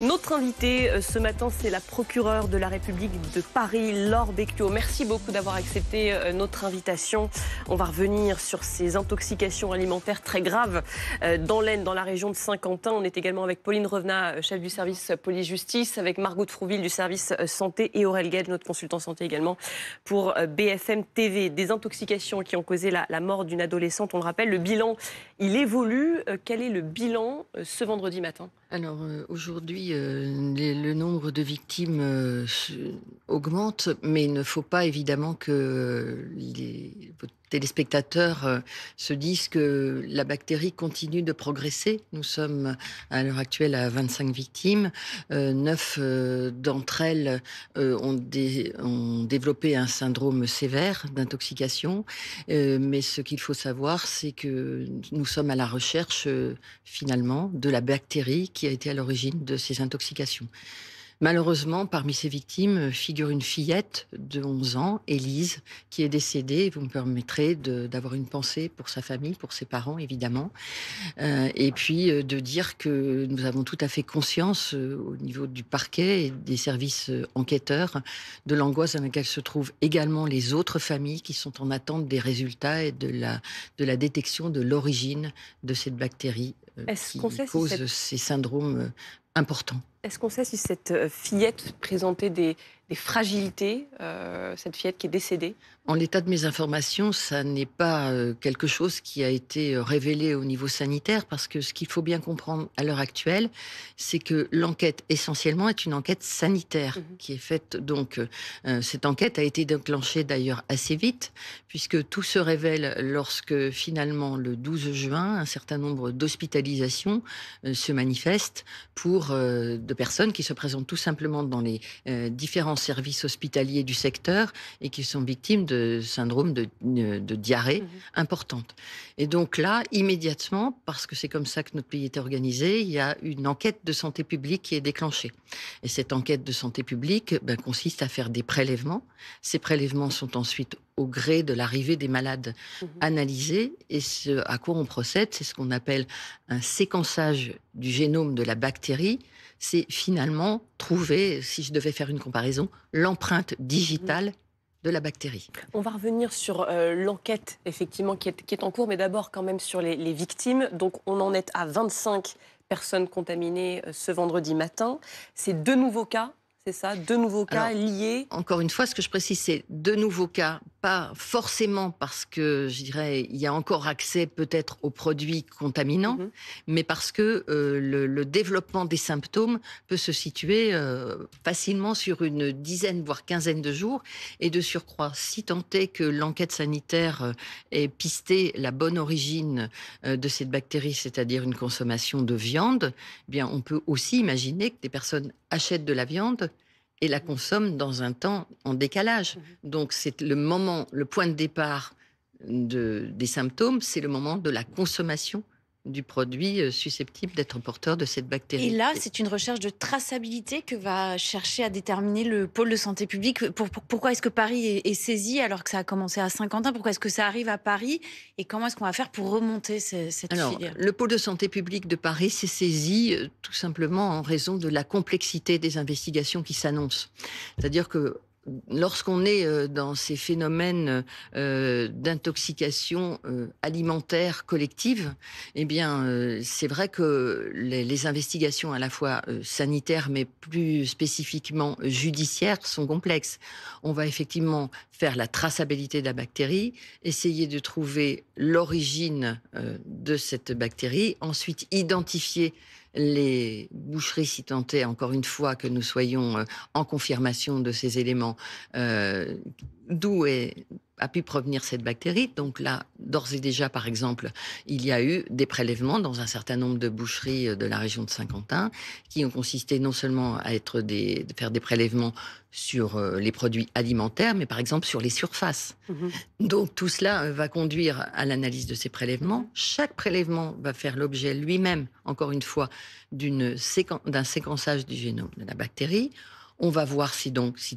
Notre invitée ce matin, c'est la procureure de la République de Paris, Laure Becchio. Merci beaucoup d'avoir accepté notre invitation. On va revenir sur ces intoxications alimentaires très graves dans l'Aisne, dans la région de Saint-Quentin. On est également avec Pauline Revenat, chef du service police-justice, avec Margot de Frouville du service santé et Aurel Gage, notre consultant santé également pour BFM TV. Des intoxications qui ont causé la mort d'une adolescente. On le rappelle, le bilan, il évolue. Quel est le bilan ce vendredi matin ? Alors aujourd'hui, le nombre de victimes augmente, mais il ne faut pas évidemment que vos téléspectateurs se disent que la bactérie continue de progresser. Nous sommes à l'heure actuelle à 25 victimes. 9 d'entre elles ont développé un syndrome sévère d'intoxication. Mais ce qu'il faut savoir, c'est que nous sommes à la recherche finalement de la bactérie qui a été à l'origine de ces intoxications. Malheureusement, parmi ces victimes figure une fillette de 11 ans, Élise, qui est décédée. Vous me permettrez d'avoir une pensée pour sa famille, pour ses parents, évidemment. Et puis de dire que nous avons tout à fait conscience, au niveau du parquet et des services enquêteurs, de l'angoisse dans laquelle se trouvent également les autres familles qui sont en attente des résultats et de la détection de l'origine de cette bactérie Est-ce qui qu'on sait si cause ces syndromes importants. Est-ce qu'on sait si cette fillette présentait des fragilités, cette fillette qui est décédée ? En l'état de mes informations, ça n'est pas quelque chose qui a été révélé au niveau sanitaire, parce que ce qu'il faut bien comprendre à l'heure actuelle, c'est que l'enquête essentiellement est une enquête sanitaire qui est faite. Donc cette enquête a été déclenchée d'ailleurs assez vite, puisque tout se révèle lorsque finalement le 12 juin, un certain nombre d'hospitalisations se manifestent pour de personnes qui se présentent tout simplement dans les différents services hospitaliers du secteur et qui sont victimes de syndrome de diarrhée importante. Et donc là, immédiatement, parce que c'est comme ça que notre pays est organisé, il y a une enquête de santé publique qui est déclenchée. Et cette enquête de santé publique consiste à faire des prélèvements. Ces prélèvements sont ensuite au gré de l'arrivée des malades analysés. Et ce à quoi on procède, c'est ce qu'on appelle un séquençage du génome de la bactérie. C'est finalement trouver, si je devais faire une comparaison, l'empreinte digitale de la bactérie. On va revenir sur l'enquête, effectivement, qui est en cours, mais d'abord quand même sur les victimes. Donc on en est à 25 personnes contaminées ce vendredi matin. C'est 2 nouveaux cas, c'est ça ? 2 nouveaux cas Alors, liés. encore une fois, ce que je précise, c'est 2 nouveaux cas, pas forcément parce que, je dirais, il y a encore accès peut-être aux produits contaminants, mais parce que le développement des symptômes peut se situer facilement sur une dizaine, voire quinzaine de jours. Et de surcroît, si tant est que l'enquête sanitaire ait pisté la bonne origine de cette bactérie, c'est-à-dire une consommation de viande, eh bien, on peut aussi imaginer que des personnes achètent de la viande et la consomment dans un temps en décalage. Donc c'est le moment, le point de départ des symptômes, c'est le moment de la consommation du produit susceptible d'être porteur de cette bactérie. Et là, c'est une recherche de traçabilité que va chercher à déterminer le pôle de santé publique. Pourquoi est-ce que Paris est saisi alors que ça a commencé à Saint-Quentin ? Pourquoi est-ce que ça arrive à Paris ? Et comment est-ce qu'on va faire pour remonter cette filière ? Le pôle de santé publique de Paris s'est saisi tout simplement en raison de la complexité des investigations qui s'annoncent. C'est-à-dire que lorsqu'on est dans ces phénomènes d'intoxication alimentaire collective, eh bien, c'est vrai que les investigations à la fois sanitaires, mais plus spécifiquement judiciaires, sont complexes. On va effectivement faire la traçabilité de la bactérie, essayer de trouver l'origine de cette bactérie, ensuite identifier les boucheries, si tant est, encore une fois, que nous soyons en confirmation de ces éléments, d'où a pu provenir cette bactérie. Donc là, d'ores et déjà, par exemple, il y a eu des prélèvements dans un certain nombre de boucheries de la région de Saint-Quentin, qui ont consisté non seulement à de faire des prélèvements sur les produits alimentaires, mais par exemple sur les surfaces. Donc tout cela va conduire à l'analyse de ces prélèvements. Chaque prélèvement va faire l'objet lui-même, encore une fois, d'un séquençage du génome de la bactérie. On va voir si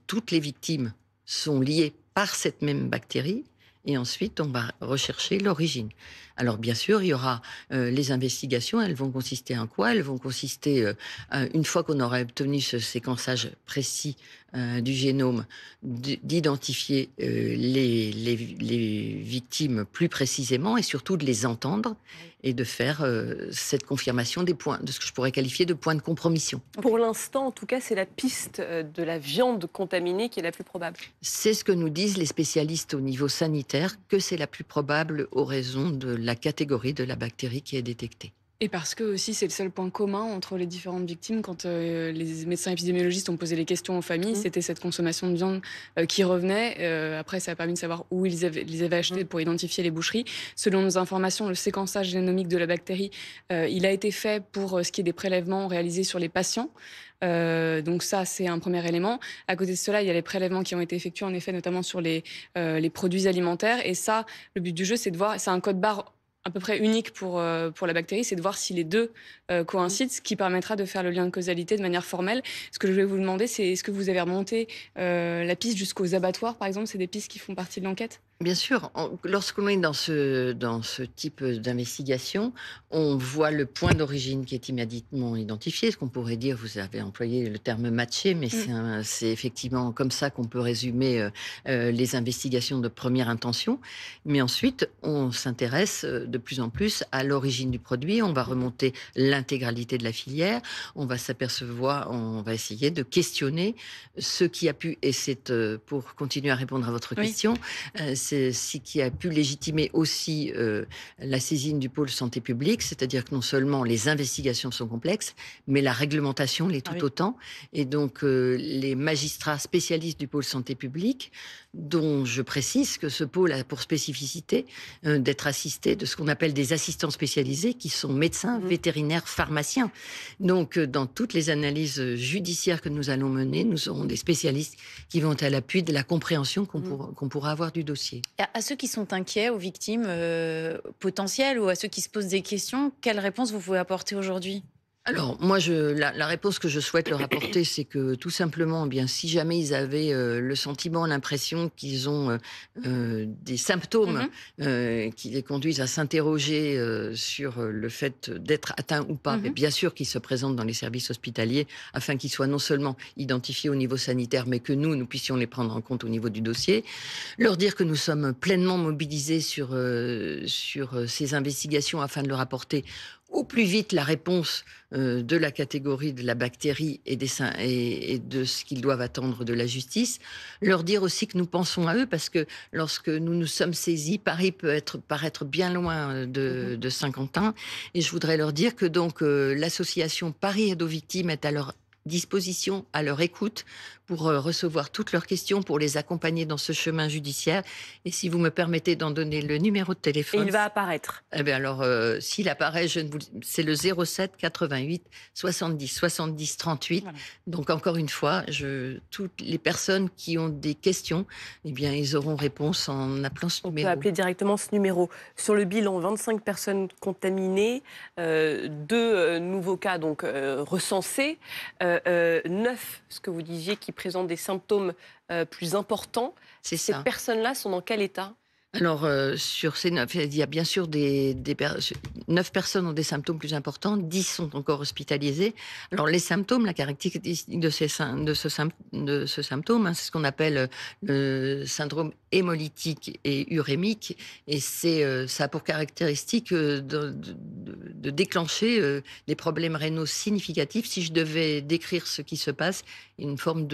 toutes les victimes sont liées par cette même bactérie. Et ensuite, on va rechercher l'origine. Alors, bien sûr, il y aura les investigations. Elles vont consister en quoi? Elles vont consister, une fois qu'on aura obtenu ce séquençage précis du génome, d'identifier les victimes plus précisément et surtout de les entendre et de faire cette confirmation des points, de ce que je pourrais qualifier de points de compromission. Pour l'instant, en tout cas, c'est la piste de la viande contaminée qui est la plus probable. C'est ce que nous disent les spécialistes au niveau sanitaire, que c'est la plus probable aux raisons de la catégorie de la bactérie qui est détectée. Et parce que aussi c'est le seul point commun entre les différentes victimes. Quand les médecins épidémiologistes ont posé les questions aux familles, c'était cette consommation de viande qui revenait. Après, ça a permis de savoir où ils les avaient achetés pour identifier les boucheries. Selon nos informations, le séquençage génomique de la bactérie, il a été fait pour ce qui est des prélèvements réalisés sur les patients. Donc ça, c'est un premier élément. À côté de cela, il y a les prélèvements qui ont été effectués, en effet, notamment sur les produits alimentaires. Et ça, le but du jeu, c'est de voir, c'est un code barre à peu près unique pour la bactérie, c'est de voir si les deux coïncident, ce qui permettra de faire le lien de causalité de manière formelle. Ce que je voulais vous demander, c'est est-ce que vous avez remonté la piste jusqu'aux abattoirs, par exemple? C'est des pistes qui font partie de l'enquête? Bien sûr, lorsqu'on est dans ce type d'investigation, on voit le point d'origine qui est immédiatement identifié. Ce qu'on pourrait dire, vous avez employé le terme matché, mais c'est effectivement comme ça qu'on peut résumer les investigations de première intention. Mais ensuite, on s'intéresse de plus en plus à l'origine du produit. On va remonter l'intégralité de la filière. On va essayer de questionner ce qui a pu, et c'est pour continuer à répondre à votre question, c'est ce qui a pu légitimer aussi la saisine du pôle santé publique, c'est-à-dire que non seulement les investigations sont complexes, mais la réglementation l'est tout autant. Et donc, les magistrats spécialistes du pôle santé publique, dont je précise que ce pôle a pour spécificité d'être assisté de ce qu'on appelle des assistants spécialisés, qui sont médecins, vétérinaires, pharmaciens. Donc, dans toutes les analyses judiciaires que nous allons mener, nous aurons des spécialistes qui vont à l'appui de la compréhension qu'on pourra avoir du dossier. À ceux qui sont inquiets, aux victimes potentielles ou à ceux qui se posent des questions, quelle réponse vous pouvez apporter aujourd'hui? Alors, moi, la réponse que je souhaite leur apporter, c'est que tout simplement, eh bien, si jamais ils avaient le sentiment, l'impression qu'ils ont des symptômes qui les conduisent à s'interroger sur le fait d'être atteints ou pas, mais bien sûr qu'ils se présentent dans les services hospitaliers afin qu'ils soient non seulement identifiés au niveau sanitaire, mais que nous puissions les prendre en compte au niveau du dossier. Leur dire que nous sommes pleinement mobilisés sur ces investigations afin de leur apporter au plus vite la réponse de la catégorie de la bactérie et de ce qu'ils doivent attendre de la justice. Leur dire aussi que nous pensons à eux, parce que lorsque nous nous sommes saisis, Paris peut paraître bien loin de Saint-Quentin. Et je voudrais leur dire que donc l'association Paris Aide aux Victimes est à leur disposition, à leur écoute, pour recevoir toutes leurs questions, pour les accompagner dans ce chemin judiciaire. Et si vous me permettez d'en donner le numéro de téléphone... Et il va apparaître. Eh bien alors, s'il apparaît, c'est le 07 88 70 70 38. Voilà. Donc encore une fois, toutes les personnes qui ont des questions, eh bien, ils auront réponse en appelant ce numéro. On peut appeler directement ce numéro. Sur le bilan, 25 personnes contaminées, 2 nouveaux cas donc recensés, 9, ce que vous disiez, qui présentent des symptômes plus importants. Ces personnes-là sont dans quel état ? Alors, sur ces 9, il y a bien sûr 9 personnes ont des symptômes plus importants, 10 sont encore hospitalisées. Alors, les symptômes, la caractéristique de ce symptôme, c'est ce qu'on appelle le syndrome hémolytique et urémique. Et ça a pour caractéristique de déclencher des problèmes rénaux significatifs. Si je devais décrire ce qui se passe, une forme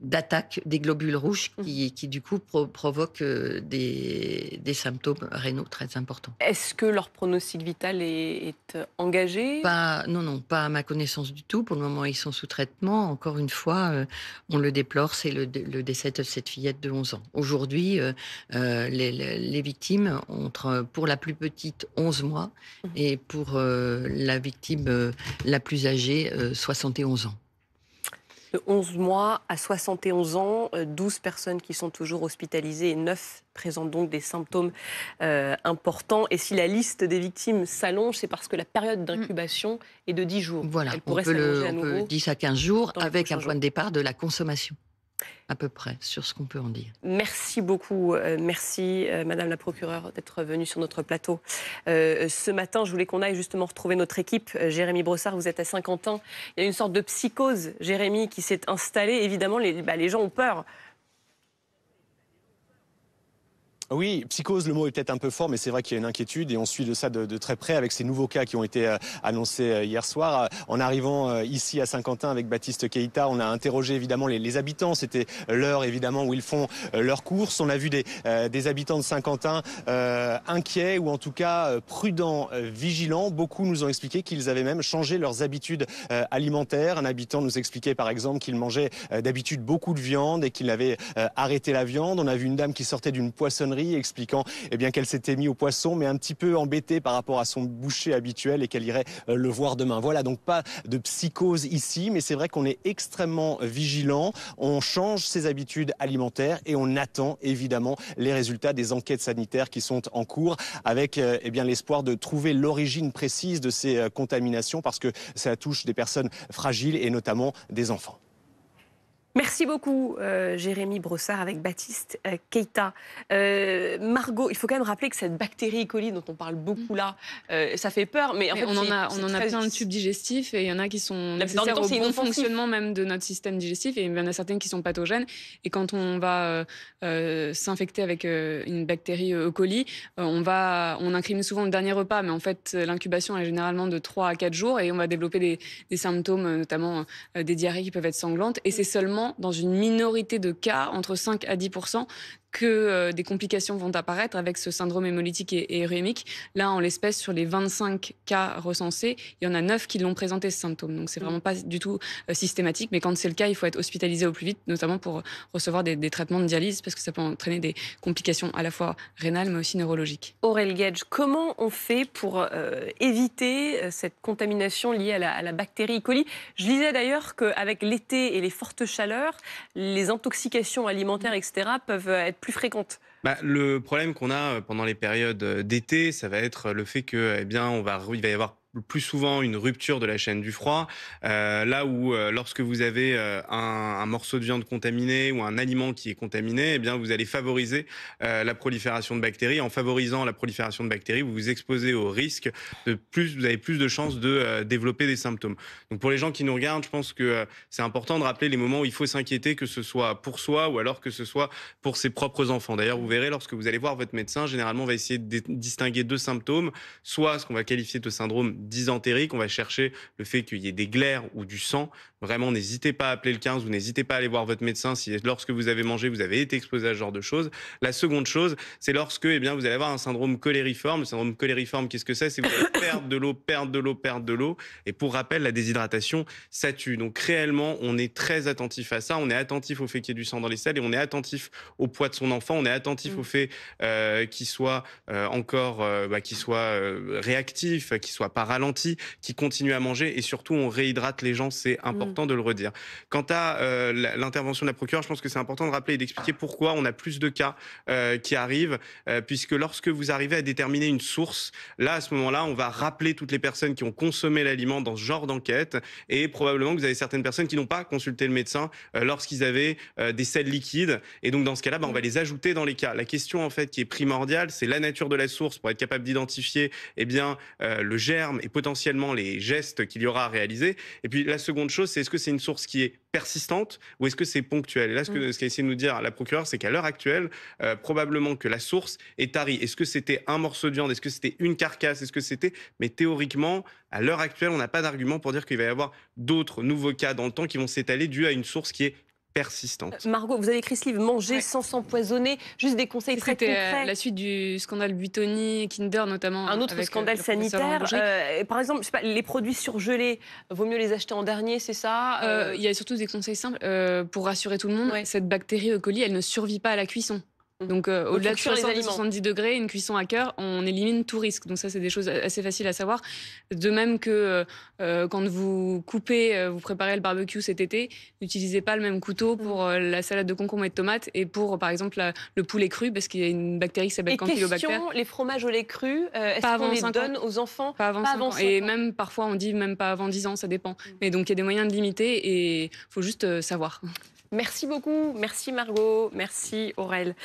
d'attaque des globules rouges qui du coup, provoque des symptômes rénaux très importants. Est-ce que leur pronostic vital est engagé ? Non, pas à ma connaissance du tout. Pour le moment, ils sont sous traitement. Encore une fois, on le déplore, c'est le décès de cette fillette de 11 ans. Aujourd'hui, les victimes ont, pour la plus petite, 11 mois et pour la victime la plus âgée, 71 ans. De 11 mois à 71 ans, 12 personnes qui sont toujours hospitalisées et 9 présentent donc des symptômes importants. Et si la liste des victimes s'allonge, c'est parce que la période d'incubation est de 10 jours. Voilà, elle pourrait s'allonger à nouveau. 10 à 15 jours avec un point de départ de la consommation. à peu près, sur ce qu'on peut en dire. Merci beaucoup. Merci, Madame la procureure, d'être venue sur notre plateau. Ce matin, je voulais qu'on aille justement retrouver notre équipe. Jérémy Brossard, vous êtes à Saint-Quentin. Il y a une sorte de psychose, Jérémy, qui s'est installée. Évidemment, les gens ont peur. Oui, psychose, le mot est peut-être un peu fort, mais c'est vrai qu'il y a une inquiétude et on suit de ça de très près avec ces nouveaux cas qui ont été annoncés hier soir. En arrivant ici à Saint-Quentin avec Baptiste Keïta, on a interrogé évidemment les habitants. C'était l'heure évidemment où ils font leurs courses. On a vu des habitants de Saint-Quentin inquiets ou en tout cas prudents, vigilants. Beaucoup nous ont expliqué qu'ils avaient même changé leurs habitudes alimentaires. Un habitant nous expliquait par exemple qu'il mangeait d'habitude beaucoup de viande et qu'il avait arrêté la viande. On a vu une dame qui sortait d'une poissonnerie expliquant qu'elle s'était mise au poisson mais un petit peu embêtée par rapport à son boucher habituel et qu'elle irait le voir demain. Voilà, donc pas de psychose ici, mais c'est vrai qu'on est extrêmement vigilant. On change ses habitudes alimentaires et on attend évidemment les résultats des enquêtes sanitaires qui sont en cours avec l'espoir de trouver l'origine précise de ces contaminations parce que ça touche des personnes fragiles et notamment des enfants. Merci beaucoup, Jérémy Brossard, avec Baptiste Keïta. Margot, il faut quand même rappeler que cette bactérie E. coli dont on parle beaucoup là, ça fait peur. Mais en fait, on en a plein de tubes digestifs et il y en a qui sont nécessaires au bon fonctionnement même de notre système digestif et il y en a certaines qui sont pathogènes. Et quand on va s'infecter avec une bactérie E. coli, on incrimine souvent le dernier repas, mais en fait, l'incubation est généralement de 3 à 4 jours et on va développer des symptômes, notamment des diarrhées qui peuvent être sanglantes. Et c'est seulement dans une minorité de cas, entre 5 à 10%, que des complications vont apparaître avec ce syndrome hémolytique et urémique. Là, en l'espèce, sur les 25 cas recensés, il y en a 9 qui l'ont présenté, ce symptôme. Donc, c'est vraiment pas du tout systématique. Mais quand c'est le cas, il faut être hospitalisé au plus vite, notamment pour recevoir des traitements de dialyse, parce que ça peut entraîner des complications à la fois rénales, mais aussi neurologiques. Aurel Guedj, comment on fait pour éviter cette contamination liée à la bactérie E. coli? Je lisais d'ailleurs qu'avec l'été et les fortes chaleurs, les intoxications alimentaires, etc., peuvent être plus fréquentes. Le problème qu'on a pendant les périodes d'été, ça va être le fait que, il va y avoir plus souvent une rupture de la chaîne du froid, là où lorsque vous avez un morceau de viande contaminé ou un aliment qui est contaminé, vous allez favoriser la prolifération de bactéries. En favorisant la prolifération de bactéries, vous vous exposez au risque vous avez plus de chances de développer des symptômes. Donc pour les gens qui nous regardent, je pense que c'est important de rappeler les moments où il faut s'inquiéter, que ce soit pour soi ou alors que ce soit pour ses propres enfants. D'ailleurs, vous verrez, lorsque vous allez voir votre médecin, généralement on va essayer de distinguer 2 symptômes, soit ce qu'on va qualifier de syndrome dysentérique, on va chercher le fait qu'il y ait des glaires ou du sang. Vraiment, n'hésitez pas à appeler le 15 ou n'hésitez pas à aller voir votre médecin si lorsque vous avez mangé, vous avez été exposé à ce genre de choses. La seconde chose, c'est lorsque vous allez avoir un syndrome colériforme. Le syndrome colériforme, qu'est-ce que c'est? C'est que vous allez perdre de l'eau, perdre de l'eau, perdre de l'eau. Et pour rappel, la déshydratation, ça tue. Donc réellement, on est très attentif à ça. On est attentif au fait qu'il y ait du sang dans les selles et on est attentif au poids de son enfant. On est attentif au fait qu'il soit qu'il soit réactif, qu'il soit pas ralenti, qu'il continue à manger et surtout on réhydrate les gens. C'est important de le redire. Quant à l'intervention de la procureure, je pense que c'est important de rappeler et d'expliquer pourquoi on a plus de cas qui arrivent, puisque lorsque vous arrivez à déterminer une source, là, à ce moment-là, on va rappeler toutes les personnes qui ont consommé l'aliment dans ce genre d'enquête et probablement que vous avez certaines personnes qui n'ont pas consulté le médecin lorsqu'ils avaient des selles liquides et donc dans ce cas-là, on va les ajouter dans les cas. La question en fait qui est primordiale, c'est la nature de la source pour être capable d'identifier le germe et potentiellement les gestes qu'il y aura à réaliser. Et puis la seconde chose, c'est est-ce que c'est une source qui est persistante ou est-ce que c'est ponctuel? Et là, ce qu'a essayé de nous dire la procureure, c'est qu'à l'heure actuelle, probablement que la source est tarie. Est-ce que c'était un morceau de viande? Est-ce que c'était une carcasse? Est-ce que c'était... Mais théoriquement, à l'heure actuelle, on n'a pas d'argument pour dire qu'il va y avoir d'autres nouveaux cas dans le temps qui vont s'étaler dû à une source qui est persistante. Margot, vous avez écrit ce livre, Manger sans s'empoisonner, juste des conseils très concrets. C'était la suite du scandale Buitoni, Kinder notamment. Un autre scandale sanitaire. Par exemple, je sais pas, les produits surgelés, vaut mieux les acheter en dernier, c'est ça? Il y a surtout des conseils simples pour rassurer tout le monde. Cette bactérie E. coli, elle ne survit pas à la cuisson. Donc au-delà de 70 degrés, une cuisson à cœur, on élimine tout risque. Donc ça, c'est des choses assez faciles à savoir. De même que quand vous coupez, vous préparez le barbecue cet été, n'utilisez pas le même couteau pour la salade de concombre et de tomates et pour, par exemple, le poulet cru, parce qu'il y a une bactérie qui s'appelle Campylobacter. Et question, les fromages au lait cru, est-ce qu'on les donne aux enfants? Pas avant 5 ans. Et même, parfois, on dit même pas avant 10 ans, ça dépend. Mais donc, il y a des moyens de limiter et il faut juste savoir. Merci beaucoup. Merci Margot. Merci Aurel.